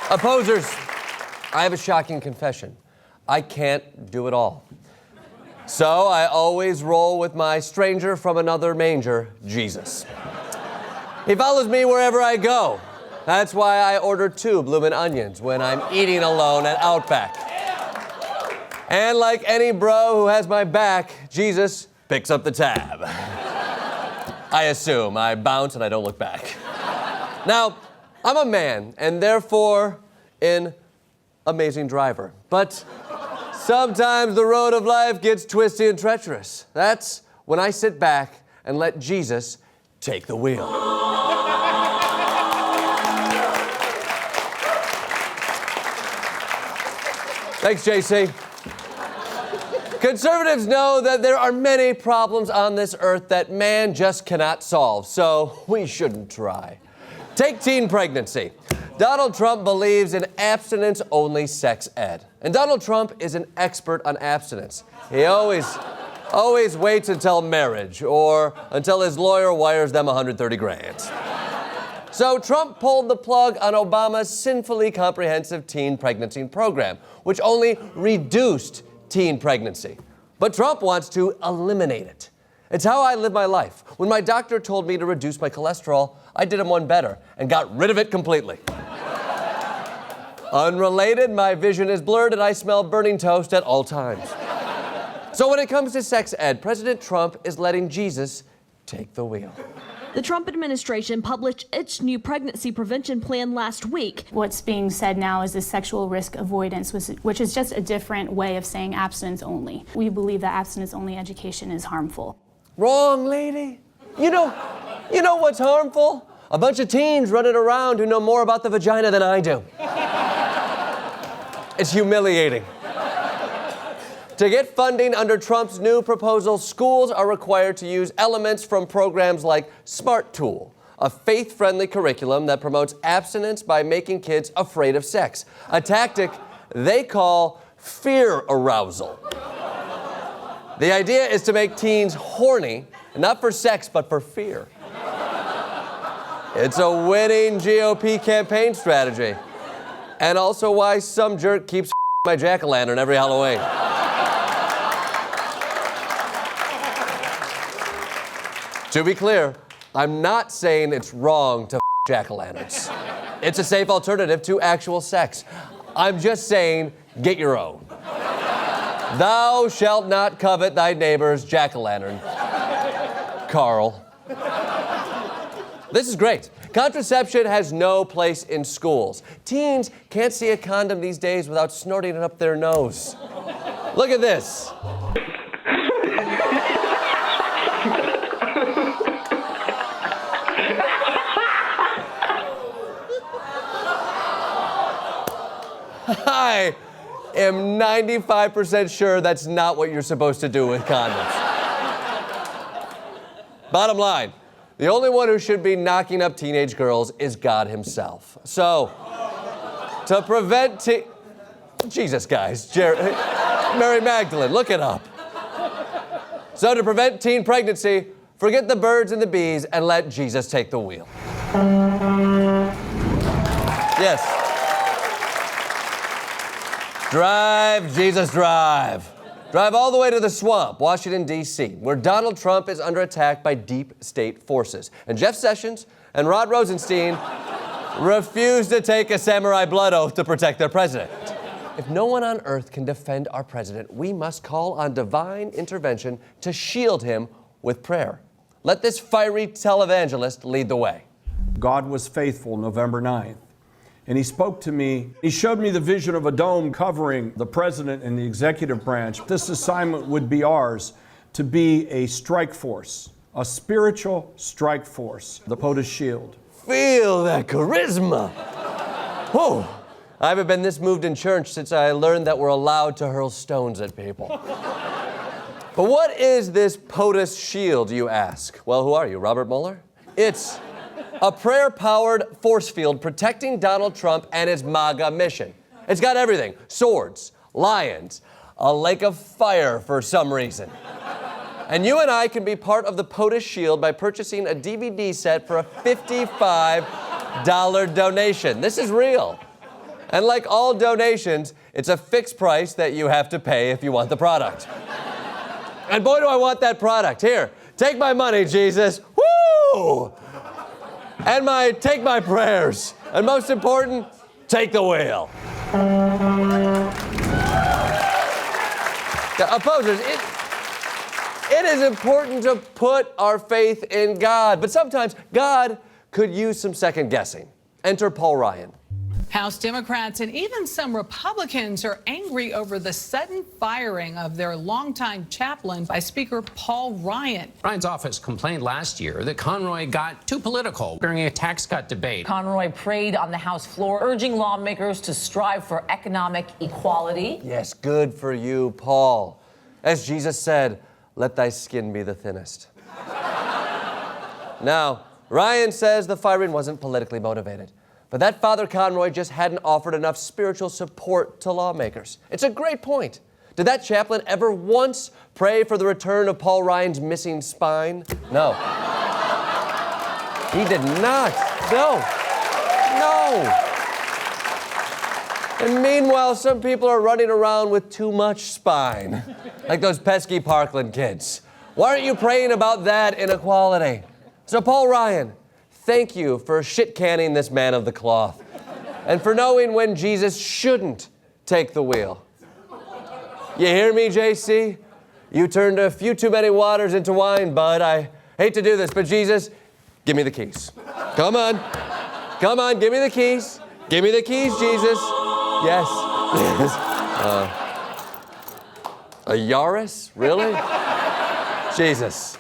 Opposers, I have a shocking confession. I can't do it all. So I always roll with my stranger from another manger, Jesus. He follows me wherever I go. That's why I order 2 bloomin' onions when I'm eating alone at Outback. And like any bro who has my back, Jesus picks up the tab. I assume. I bounce and I don't look back. Now, I'm a man and therefore an amazing driver. But sometimes the road of life gets twisty and treacherous. That's when I sit back and let Jesus take the wheel. Thanks, JC. Conservatives know that there are many problems on this earth that man just cannot solve, so we shouldn't try. Take teen pregnancy. Donald Trump believes in abstinence-only sex ed. And Donald Trump is an expert on abstinence. He always waits until marriage or until his lawyer wires them 130 grand. So Trump pulled the plug on Obama's sinfully comprehensive teen pregnancy program, which only reduced teen pregnancy. But Trump wants to eliminate it. It's how I live my life. When my doctor told me to reduce my cholesterol, I did him one better and got rid of it completely. Unrelated, my vision is blurred and I smell burning toast at all times. So when it comes to sex ed, President Trump is letting Jesus take the wheel. The Trump administration published its new pregnancy prevention plan last week. What's being said now is the sexual risk avoidance, which is just a different way of saying abstinence only. We believe that abstinence only education is harmful. Wrong, lady. You know what's harmful? A bunch of teens running around who know more about the vagina than I do. It's humiliating. To get funding under Trump's new proposal, schools are required to use elements from programs like Smart Tool, a faith-friendly curriculum that promotes abstinence by making kids afraid of sex, a tactic they call fear arousal. The idea is to make teens horny, not for sex, but for fear. It's a winning GOP campaign strategy, and also why some jerk keeps my jack-o'-lantern every Halloween. To be clear, I'm not saying it's wrong to jack-o'-lanterns. It's a safe alternative to actual sex. I'm just saying, get your own. Thou shalt not covet thy neighbor's jack-o'-lantern. Carl. This is great. Contraception has no place in schools. Teens can't see a condom these days without snorting it up their nose. Look at this. I am 95% sure that's not what you're supposed to do with condoms. Bottom line, the only one who should be knocking up teenage girls is God himself. So, to prevent Jesus, guys, Mary Magdalene, look it up. So to prevent teen pregnancy, forget the birds and the bees and let Jesus take the wheel. Yes. Drive, Jesus, drive. Drive all the way to the swamp, Washington, D.C., where Donald Trump is under attack by deep state forces. And Jeff Sessions and Rod Rosenstein refuse to take a samurai blood oath to protect their president. If no one on earth can defend our president, we must call on divine intervention to shield him with prayer. Let this fiery televangelist lead the way. God was faithful November 9th. And he spoke to me. He showed me the vision of a dome covering the president and the executive branch. This assignment would be ours, to be a strike force, a spiritual strike force, the Potus shield. Feel that charisma. Whoa. I haven't been this moved in church since I learned that we're allowed to hurl stones at people. But what is this Potus shield, you ask? Well, who are you, Robert Mueller? It's a prayer-powered force field protecting Donald Trump and his MAGA mission. It's got everything: swords, lions, a lake of fire for some reason. And you and I can be part of the Potus shield by purchasing a DVD set for a $55 donation. This is real. And like all donations, it's a fixed price that you have to pay if you want the product. And boy, do I want that product. Here, take my money, Jesus. Woo! And take my prayers. And most important, take the wheel. Opposers, it is important to put our faith in God, but sometimes God could use some second guessing. Enter Paul Ryan. House Democrats and even some Republicans are angry over the sudden firing of their longtime chaplain by Speaker Paul Ryan. Ryan's office complained last year that Conroy got too political during a tax cut debate. Conroy prayed on the House floor, urging lawmakers to strive for economic equality. Yes, good for you, Paul. As Jesus said, let thy skin be the thinnest. Now, Ryan says the firing wasn't politically motivated. But that Father Conroy just hadn't offered enough spiritual support to lawmakers. It's a great point. Did that chaplain ever once pray for the return of Paul Ryan's missing spine? No. He did not. No. And meanwhile, some people are running around with too much spine, like those pesky Parkland kids. Why aren't you praying about that inequality? So Paul Ryan, thank you for shit-canning this man of the cloth and for knowing when Jesus shouldn't take the wheel. You hear me, JC? You turned a few too many waters into wine, bud. I hate to do this, but Jesus, give me the keys. Come on, give me the keys. Give me the keys, Jesus. Yes. A Yaris? Really? Jesus.